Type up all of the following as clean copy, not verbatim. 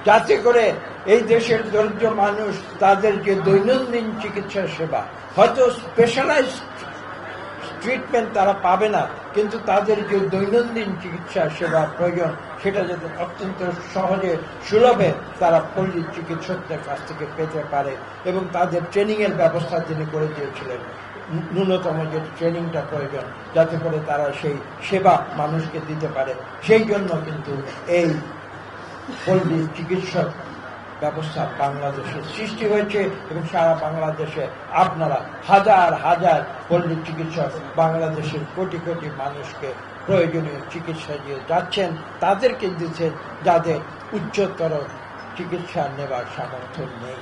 যাতে করে এই দেশের দরিদ্র মানুষ তাদের যে দৈনন্দিন চিকিৎসা সেবা, হয়তো স্পেশালাইজড ট্রিটমেন্ট তারা পাবে না, কিন্তু তাদের যে দৈনন্দিন চিকিৎসা সেবা প্রয়োজন সেটা যাতে অত্যন্ত সহজে সুলভে তারা পল্লী চিকিৎসকদের কাছ থেকে পেতে পারে, এবং তাদের ট্রেনিংয়ের ব্যবস্থা তিনি করে দিয়েছিলেন। ন্যূনতম যে ট্রেনিংটা প্রয়োজন যাতে করে তারা সেই সেবা মানুষকে দিতে পারে, সেই জন্য কিন্তু এই পল্লী চিকিৎসক ব্যবস্থা বাংলাদেশে সৃষ্টি হয়েছে, এবং সারা বাংলাদেশে আপনারা হাজার হাজার পল্লী চিকিৎসক বাংলাদেশের কোটি কোটি মানুষকে প্রয়োজনীয় চিকিৎসা দিয়ে যাচ্ছেন, তাদেরকে দিচ্ছেন যাদের উচ্চতর চিকিৎসা নেবার সামর্থ্য নেই।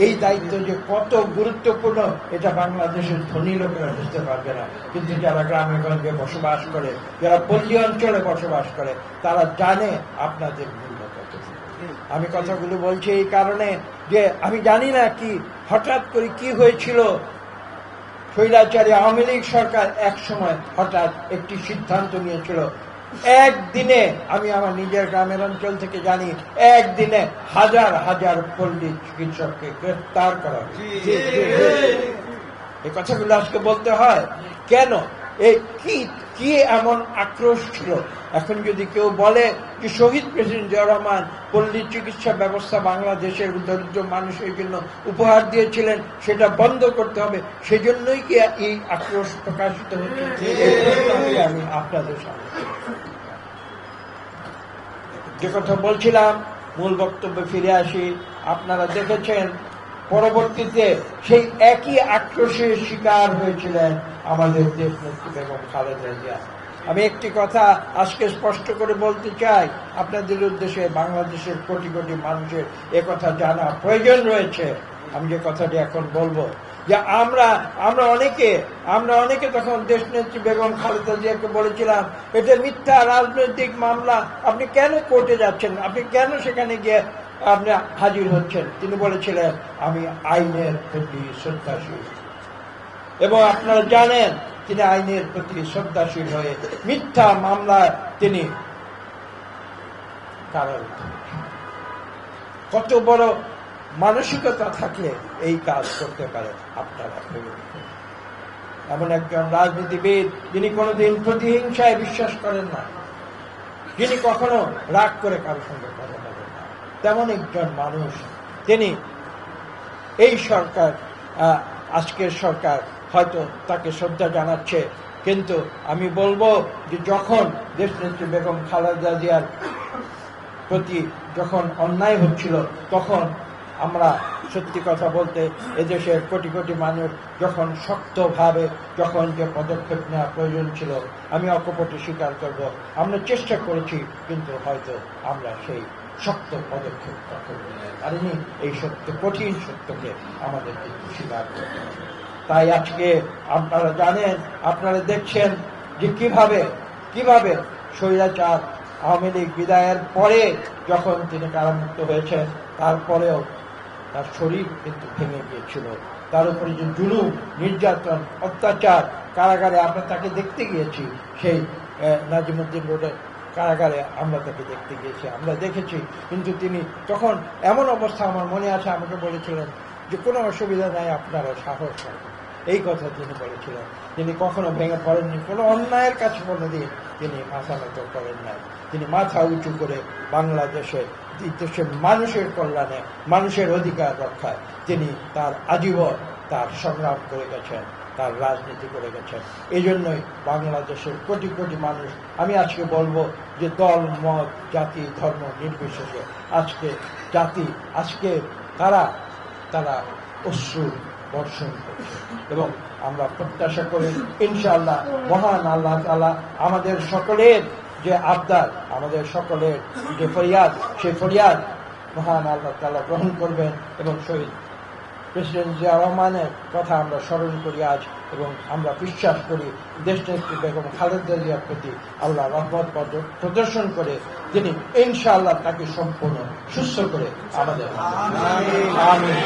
এই দায়িত্ব যে কত গুরুত্বপূর্ণ এটা বাংলাদেশের ধনী লোকেরা বুঝতে পারবে না, কিন্তু যারা গ্রামে গঞ্জে বসবাস করে, যারা পল্লী অঞ্চলে বসবাস করে, তারা জানে আপনাদের মূল্য কত। আমি কথাগুলো বলছি এই কারণে যে আমি জানি না কি হঠাৎ করে কি হয়েছিল। স্বৈরাচারী আওয়ামী লীগ সরকার এক সময় হঠাৎ একটি সিদ্ধান্ত নিয়েছিল, একদিনে, আমি আমার নিজের গ্রামের অঞ্চল থেকে জানি, একদিনে হাজার হাজার পল্লী চিকিৎসককে গ্রেফতার করা হয়েছে। এই কথাগুলো আজকে বলতে হয় কেন? এই কি এমন আক্রোশ ছিল? এখন যদি কেউ বলে যে শহীদ প্রেসিডেন্ট জিয়াউর রহমান পল্লী চিকিৎসা ব্যবস্থা বাংলাদেশের দরিদ্র মানুষের জন্য উপহার দিয়েছিলেন, সেটা বন্ধ করতে হবে, সেজন্যই কি এই আক্রোশ প্রকাশিত হচ্ছে? আমি আপনাদের সামনে যে কথা বলছিলাম, মূল বক্তব্যে ফিরে আসি। আপনারা দেখেছেন পরবর্তীতে সেই একই আক্রোশের শিকার হয়েছিলেন আমাদের দেশনেত্রী বেগম খালেদা জিয়া। আমি একটি কথা আজকে স্পষ্ট করে বলতে চাই আপনাদের উদ্দেশ্যে, বাংলাদেশের কোটি কোটি মানুষের একথা জানা প্রয়োজন রয়েছে। আমি যে কথাটি এখন বলবো, যে আমরা অনেকে তখন দেশনেত্রী বেগম খালেদা জিয়াকে বলেছিলাম, এটা মিথ্যা রাজনৈতিক মামলা, আপনি কেন কোর্টে যাচ্ছেন, আপনি কেন সেখানে গিয়ে আপনি হাজির হচ্ছেন? তিনি বলেছিলেন, আমি আইনের প্রতি শ্রদ্ধাশীল। এবং আপনারা জানেন তিনি আইনের প্রতি শ্রদ্ধাশীল হয়ে মিথ্যা মামলায় তিনি কারারুদ্ধ। কত বড় মানসিকতা থাকলে এই কাজ করতে পারে আপনারা? এমন একজন রাজনীতিবিদ যিনি কোনোদিন প্রতিহিংসায় বিশ্বাস করেন না, যিনি কখনো রাগ করে কারোর সঙ্গে কথা বলেন না, তেমন একজন মানুষ তিনি। এই সরকার, আজকের সরকার হয়তো তাকে শ্রদ্ধা জানাচ্ছে, কিন্তু আমি বলবো যে যখন দেশনেত্রী বেগম খালেদা জিয়ার প্রতি যখন অন্যায় হচ্ছিল, তখন আমরা সত্যি কথা বলতে এদেশের কোটি কোটি মানুষ যখন শক্তভাবে যখন যে পদক্ষেপ নেওয়া প্রয়োজন ছিল, আমি অকপটে স্বীকার করব, আমরা চেষ্টা করেছি, কিন্তু হয়তো আমরা সেই শক্ত পদক্ষেপ তখন নিতে পারিনি। এই সত্য, কঠিন সত্যকে আমাদেরকে স্বীকার করতে হবে। তাই আজকে আপনারা জানেন, আপনারা দেখছেন যে কিভাবে স্বৈরাচার আওয়ামী লীগ বিদায়ের পরে যখন তিনি কারামুক্ত হয়েছেন, তারপরেও তার শরীর কিন্তু ভেঙে গিয়েছিল। তার উপরে যে জুলুম, নির্যাতন, অত্যাচার, কারাগারে আমরা তাকে দেখতে গিয়েছি, সেই নাজিমুদ্দিন রোডের কারাগারে আমরা তাকে দেখতে গিয়েছি, আমরা দেখেছি। কিন্তু তিনি তখন এমন অবস্থা, আমার মনে আছে, আমাকে বলেছিলেন যে কোনো অসুবিধা নাই, আপনারা সাহস রাখুন। এই কথা তিনি বলেছিলেন। তিনি কখনো ভেঙে পড়েননি, কোনো অন্যায়ের কাছে কোনোদিন তিনি মাথা নত করেন নাই। তিনি মাথা উঁচু করে বাংলাদেশের দেশের মানুষের কল্যাণে, মানুষের অধিকার রক্ষায় তিনি তার আজীবন তার সংগ্রাম করে গেছেন, তার রাজনীতি করে গেছেন। এই জন্যই বাংলাদেশের কোটি কোটি মানুষ, আমি আজকে বলবো যে দল, মত, জাতি, ধর্ম নির্বিশেষে আজকে তারা অশ্রু বর্ষণ করছে, এবং আমরা প্রত্যাশা করি ইনশাআল্লাহ মহান আল্লাহ তাআলা আমাদের সকলের যে আবদার, আমাদের সকলের যে ফরিয়াদ, সেই ফরিয়াদ মহান আল্লাহ তাআলা গ্রহণ করবেন, এবং শহীদ প্রেসিডেন্ট জিয়া রহমানের কথা আমরা স্মরণ করি আজ, এবং আমরা বিশ্বাস করি দেশনেত্রী বেগম খালেদা জিয়ার প্রতি আল্লাহ রহমত প্রদর্শন করে তিনি ইনশাআল্লাহ তাকে সম্পূর্ণ সুস্থ করে আমাদের। আমিন।